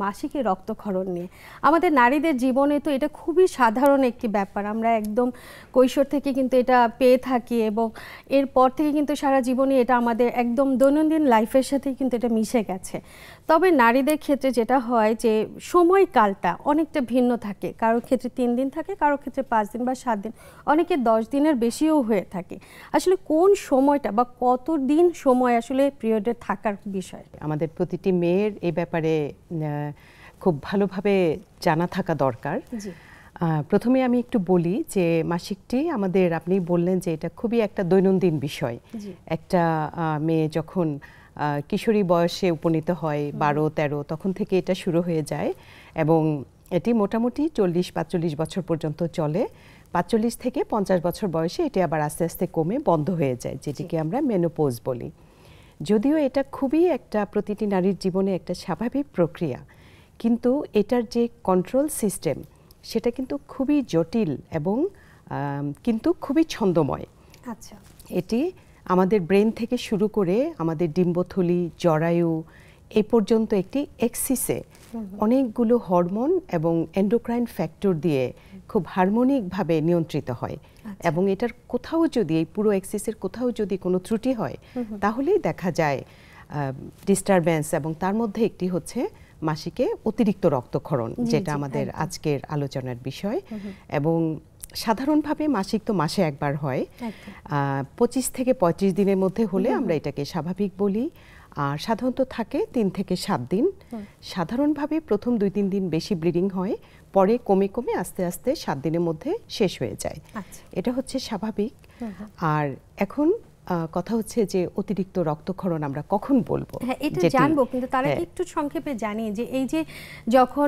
মাসিকের রক্তক্ষরণ নিয়ে। আমাদের নারীদের জীবনে তো এটা খুবই সাধারণ একটি ব্যাপার, আমরা একদম কৈশোর থেকে কিন্তু এটা পেয়ে থাকি এবং এরপর থেকে কিন্তু সারা জীবনে এটা আমাদের একদম দৈনন্দিন লাইফের সাথে কিন্তু এটা মিশে গেছে। তবে নারীদের ক্ষেত্রে যেটা হয় যে সময়কালটা অনেকটা ভিন্ন থাকে, কারোর ক্ষেত্রে 3 দিন থাকে, কারোর ক্ষেত্রে 5 দিন বা 7 দিন, অনেকে 10 দিনের বেশিও হয়ে থাকে। আসলে কোন সময়টা বা কত দিন সময় আসলে পিরিয়ডে থাকার বিষয়? আমাদের প্রতিটি মেয়ের এই ব্যাপারে খুব ভালোভাবে জানা থাকা দরকার। প্রথমে আমি একটু বলি যে মাসিকটি আমাদের, আপনি বললেন যে এটা খুবই একটা দৈনন্দিন বিষয়। একটা মেয়ে যখন কিশোরী বয়সে উপনীত হয় 12-13, তখন থেকে এটা শুরু হয়ে যায় এবং এটি মোটামুটি 40-45 বছর পর্যন্ত চলে। 45 থেকে 50 বছর বয়সে এটি আবার আস্তে আস্তে কমে বন্ধ হয়ে যায়, যেটিকে আমরা মেনোপজ বলি। যদিও এটা খুবই একটা প্রতিটি নারীর জীবনে একটা স্বাভাবিক প্রক্রিয়া, কিন্তু এটার যে কন্ট্রোল সিস্টেম সেটা কিন্তু খুবই জটিল এবং কিন্তু খুবই ছন্দময়। আচ্ছা, এটি আমাদের ব্রেন থেকে শুরু করে আমাদের ডিম্বথলি, জরায়ু এ পর্যন্ত একটি এক্সিসে অনেকগুলো হরমোন এবং এন্ডোক্রাইন ফ্যাক্টর দিয়ে খুব হারমোনিকভাবে নিয়ন্ত্রিত হয়। এবং এটার কোথাও যদি, এই পুরো এক্সিসের কোথাও যদি কোনো ত্রুটি হয় তাহলেই দেখা যায় ডিস্টারবেন্স, এবং তার মধ্যে একটি হচ্ছে মাসিকে অতিরিক্ত রক্তক্ষরণ, যেটা আমাদের আজকের আলোচনার বিষয়। এবং সাধারণভাবে মাসিক তো মাসে একবার হয়, 25 থেকে 35 দিনের মধ্যে হলে আমরা এটাকে স্বাভাবিক বলি। আর সাধারণত থাকে 3 থেকে 7 দিন। সাধারণভাবে প্রথম 2-3 দিন বেশি ব্লিডিং হয়, পরে কমে কমে আস্তে আস্তে 7 দিনের মধ্যে শেষ হয়ে যায়। এটা হচ্ছে স্বাভাবিক। আর এখন কথা হচ্ছে যে অতিরিক্ত রক্তক্ষরণ আমরা কখন বলবো? হ্যাঁ, এটা জানবো, কিন্তু তার আগে একটু সংক্ষেপে জানি যে এই যে যখন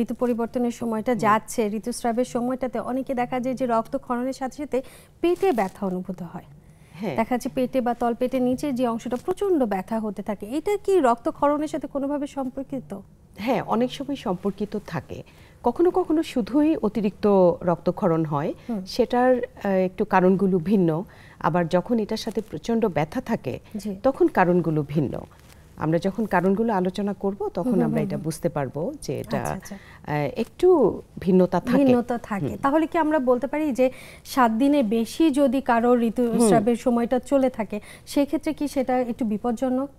ঋতু পরিবর্তনের সময়টা যাচ্ছে, ঋতুস্রাবের সময়টাতে অনেকে দেখা যায় যে রক্তক্ষরণের সাথে সাথে পেটে ব্যথা অনুভূত হয়। দেখা যাচ্ছে পেটে বা তলপেটের নিচের যে অংশটা প্রচন্ড ব্যথা হতে থাকে। এটা কি রক্তক্ষরণের সাথে কোনোভাবে সম্পর্কিত? হ্যাঁ, অনেক সময় সম্পর্কিত থাকে। কখনো কখনো শুধুই অতিরিক্ত রক্তক্ষরণ হয়, সেটার একটু কারণগুলো ভিন্ন। আবার যখন এটার সাথে প্রচন্ড ব্যথা থাকে তখন কারণগুলো ভিন্ন। আমরা যখন কারণগুলো আলোচনা করব তখন আমরা এটা বুঝতে পারবো যে এটা একটু ভিন্নতা থাকে। তাহলে কি আমরা বলতে পারি যে 7 দিনের বেশি যদি কারোর ঋতুস্রাবের সময়টা চলে থাকে, সেক্ষেত্রে কি সেটা একটু বিপজ্জনক?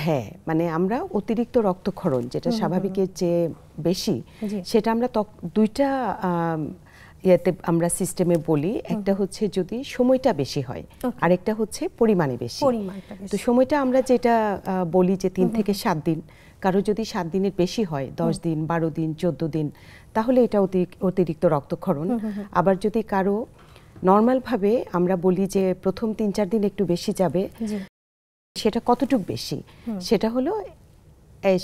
হ্যাঁ, মানে আমরা অতিরিক্ত রক্তক্ষরণ যেটা স্বাভাবিকের চেয়ে বেশি, সেটা আমরা দুইটা ইয়েতে আমরা সিস্টেমে বলি। একটা হচ্ছে যদি সময়টা বেশি হয়, আরেকটা হচ্ছে পরিমাণে বেশি। তো সময়টা আমরা যেটা বলি যে 3 থেকে 7 দিন, কারো যদি 7 দিনের বেশি হয়, 10 দিন, 12 দিন, 14 দিন, তাহলে এটা অতিরিক্ত রক্তক্ষরণ। আবার যদি কারো নর্মালভাবে আমরা বলি যে প্রথম 3-4 দিন একটু বেশি যাবে, সেটা কতটুকু বেশি? সেটা হলো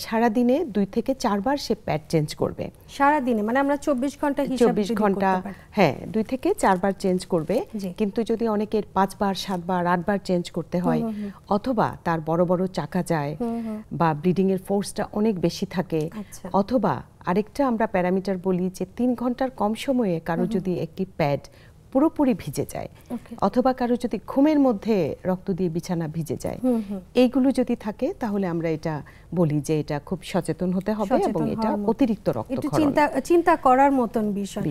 সারা দিনে 2 থেকে 4 বার সে প্যাড চেঞ্জ করবে। সারা দিনে মানে আমরা 24 ঘন্টা হিসাব 24 ঘন্টা, হ্যাঁ, 2 থেকে 4 বার চেঞ্জ করবে। কিন্তু যদি অনেকের 5 বার, 7 বার, 8 বার চেঞ্জ করতে হয়, অথবা তার বড় বড় চাকা যায় বা ব্লিডিং এর ফোর্সটা অনেক বেশি থাকে, অথবা আরেকটা আমরা প্যারামিটার বলি যে 3 ঘন্টার কম সময়ে কারো যদি একটি প্যাড পুরোপুরি ভিজে যায়, অথবা কারো যদি ঘুমের মধ্যে রক্ত দিয়ে বিছানা ভিজে যায়, এইগুলো যদি থাকে তাহলে আমরা এটা বলি যে এটা খুব সচেতন হতে হবে এবং এটা অতিরিক্ত রক্তক্ষরণ। চিন্তা করার মতন বিষয়।